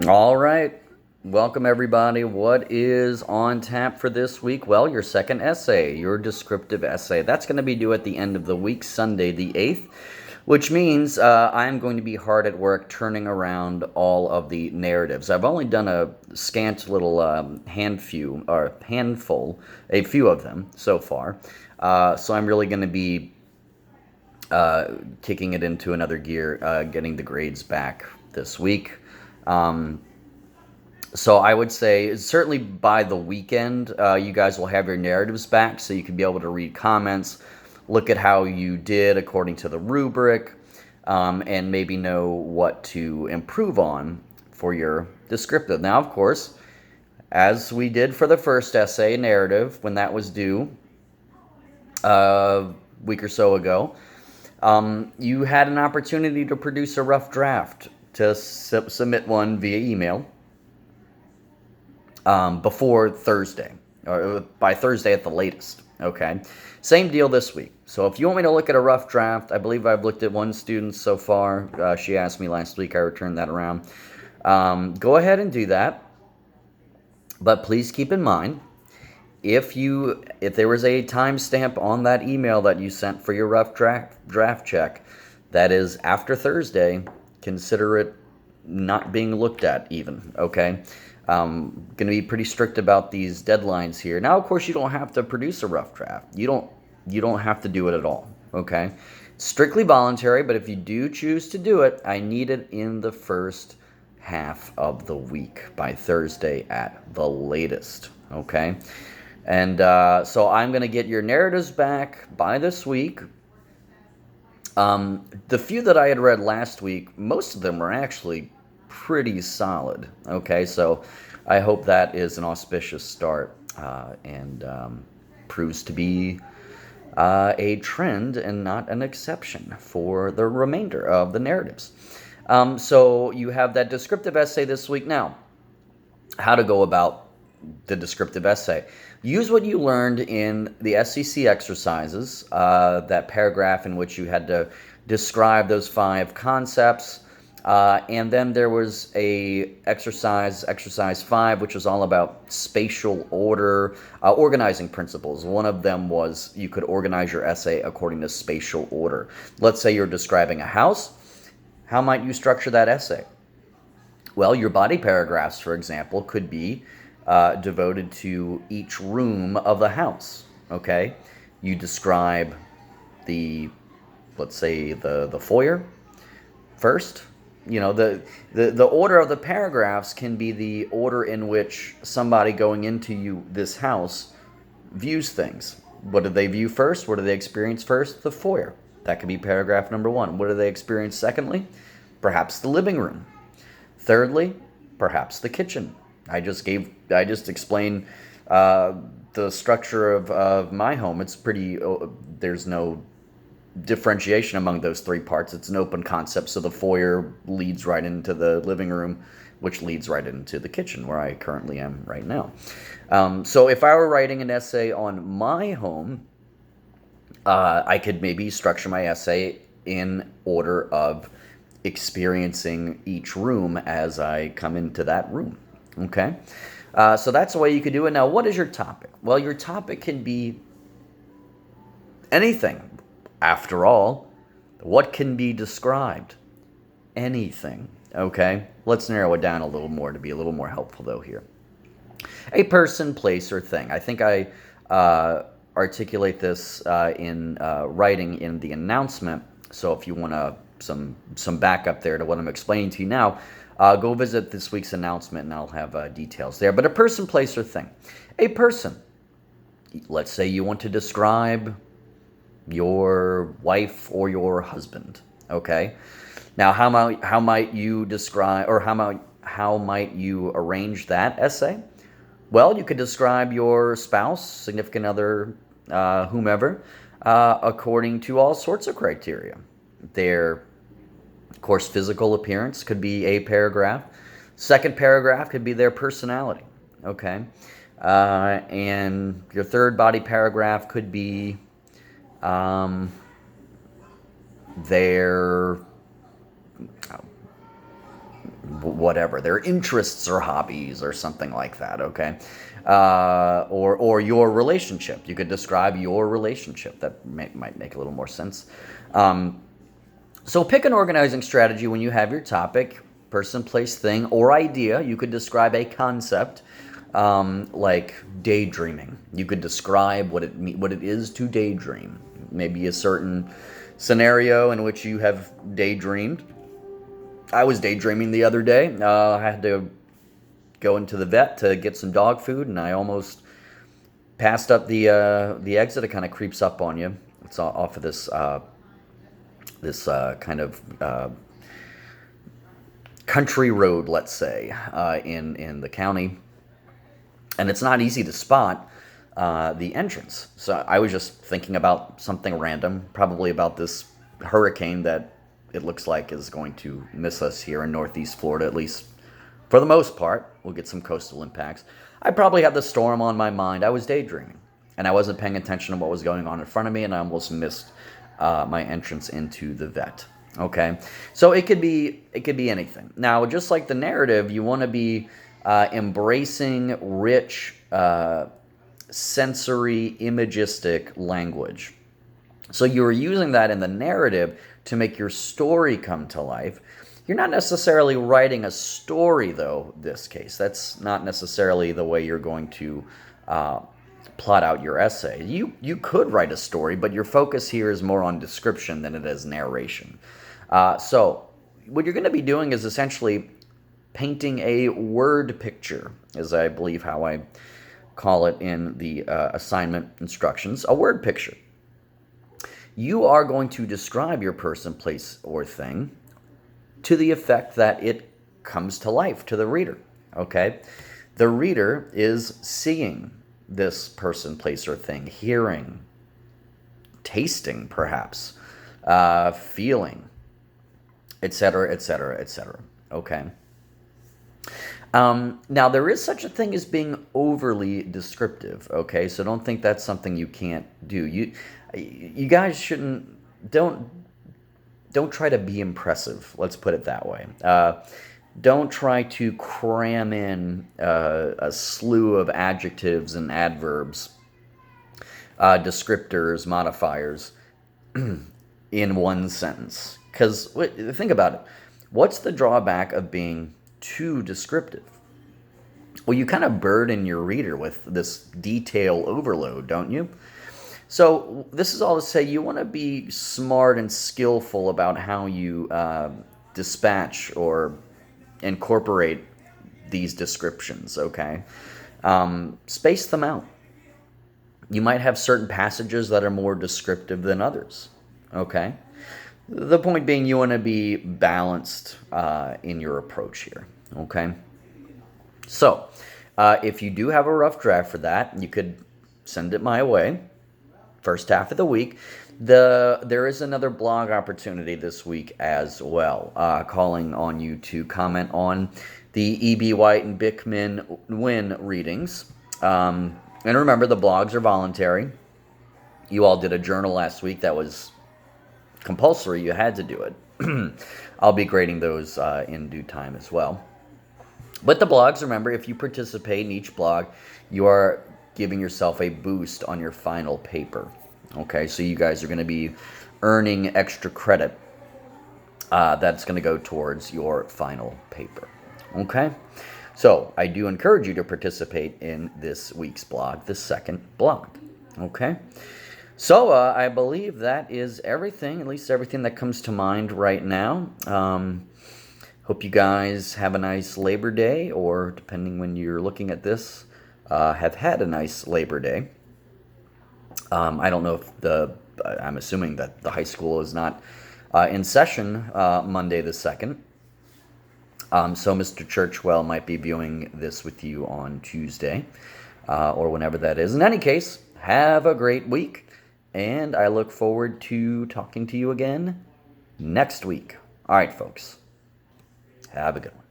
All right. Welcome, everybody. What is on tap for this week? Well, your second essay, your descriptive essay. That's going to be due at the end of the week, Sunday the 8th, which means I'm going to be hard at work turning around all of the narratives. I've only done a scant little handful, a few of them so far. So I'm really going to be kicking it into another gear, getting the grades back this week. So I would say certainly by the weekend, you guys will have your narratives back, so you can be able to read comments, look at how you did according to the rubric, and maybe know what to improve on for your descriptive. Now, of course, as we did for the first essay narrative when that was due a week or so ago, you had an opportunity to produce a rough draft to submit one via email before Thursday, or by Thursday at the latest. Okay, same deal this week. So if you want me to look at a rough draft, I believe I've looked at one student so far. She asked me last week. I returned that around. Go ahead and do that. But please keep in mind, if there was a timestamp on that email that you sent for your rough draft check, that is after Thursday, consider it not being looked at even. Okay. Going to be pretty strict about these deadlines here. Now, of course, you don't have to produce a rough draft. You don't have to do it at all. Okay, strictly voluntary. But if you do choose to do it, I need it in the first half of the week by Thursday at the latest. Okay, and so I'm going to get your narratives back by this week. The few that I had read last week, most of them were actually pretty solid. Okay, so I hope that is an auspicious start and proves to be a trend and not an exception for the remainder of the narratives. So you have that descriptive essay this week. Now, how to go about the descriptive essay. Use what you learned in the SCC exercises, that paragraph in which you had to describe those 5 concepts. And then there was a exercise 5, which was all about spatial order, organizing principles. One of them was you could organize your essay according to spatial order. Let's say you're describing a house. How might you structure that essay? Well, your body paragraphs, for example, could be devoted to each room of the house. Okay, you describe let's say the foyer first. You know, the order of the paragraphs can be the order in which somebody going into this house views things. What do they view first? What do they experience first? The foyer. That could be paragraph number 1. What do they experience secondly? Perhaps the living room. Thirdly, perhaps the kitchen. I just explained the structure of my home. It's pretty. There's no differentiation among those 3 parts. It's an open concept, so the foyer leads right into the living room, which leads right into the kitchen, where I currently am right now. So if I were writing an essay on my home, I could maybe structure my essay in order of experiencing each room as I come into that room. Okay? So that's the way you could do it. Now, what is your topic? Well, your topic can be anything. After all, what can be described? Anything. Okay? Let's narrow it down a little more to be a little more helpful, though, here. A person, place, or thing. I think I articulate this in writing in the announcement. So if you want some backup there to what I'm explaining to you now, go visit this week's announcement and I'll have details there. But a person, place, or thing. A person. Let's say you want to describe your wife or your husband. Okay. Now, how might you describe, or how might you arrange that essay? Well, you could describe your spouse, significant other, whomever, according to all sorts of criteria. Their, of course, physical appearance could be a paragraph. Second paragraph could be their personality. Okay. And your third body paragraph could be their whatever, their interests or hobbies or something like that, okay? Or your relationship. You could describe your relationship. That might make a little more sense. So pick an organizing strategy when you have your topic, person, place, thing, or idea. You could describe a concept, like daydreaming. You could describe what it is to daydream. Maybe a certain scenario in which you have daydreamed. I was daydreaming the other day. I had to go into the vet to get some dog food, and I almost passed up the exit. It kind of creeps up on you. It's off of this kind of country road, let's say, in the county, and it's not easy to spot the entrance. So I was just thinking about something random, probably about this hurricane that it looks like is going to miss us here in Northeast Florida, at least for the most part. We'll get some coastal impacts. I probably had the storm on my mind. I was daydreaming, and I wasn't paying attention to what was going on in front of me, and I almost missed my entrance into the vet. Okay, so it could be anything. Now, just like the narrative, you want to be embracing rich, sensory, imagistic language. So you're using that in the narrative to make your story come to life. You're not necessarily writing a story, though, this case. That's not necessarily the way you're going to plot out your essay. You could write a story, but your focus here is more on description than it is narration. So what you're going to be doing is essentially painting a word picture, is I believe how I call it in the assignment instructions, a word picture. You are going to describe your person, place, or thing to the effect that it comes to life to the reader, okay? The reader is seeing this person, place, or thing, hearing, tasting, perhaps, feeling, etc., etc., etc., okay? Now, there is such a thing as being overly descriptive, okay? So don't think that's something you can't do. You guys don't try to be impressive, let's put it that way. Don't try to cram in a slew of adjectives and adverbs, descriptors, modifiers, in one sentence. Because think about it. What's the drawback of being too descriptive? Well, you kind of burden your reader with this detail overload, don't you? So this is all to say you want to be smart and skillful about how you dispatch or incorporate these descriptions, okay? Space them out. You might have certain passages that are more descriptive than others, okay? The point being you want to be balanced in your approach here, okay? So if you do have a rough draft for that, you could send it my way. First half of the week. There is another blog opportunity this week as well, calling on you to comment on the E.B. White and Bickman Wynne readings. And remember, the blogs are voluntary. You all did a journal last week that was compulsory. You had to do it. I'll be grading those in due time as well. But the blogs, remember, if you participate in each blog, you are giving yourself a boost on your final paper. Okay, so you guys are going to be earning extra credit that's going to go towards your final paper. Okay, so I do encourage you to participate in this week's blog, the second blog. Okay, so I believe that is everything, at least everything that comes to mind right now. Hope you guys have a nice Labor Day, or depending when you're looking at this, have had a nice Labor Day. I don't know if I'm assuming that the high school is not in session Monday the 2nd. So Mr. Churchwell might be viewing this with you on Tuesday or whenever that is. In any case, have a great week, and I look forward to talking to you again next week. All right, folks. Have a good one.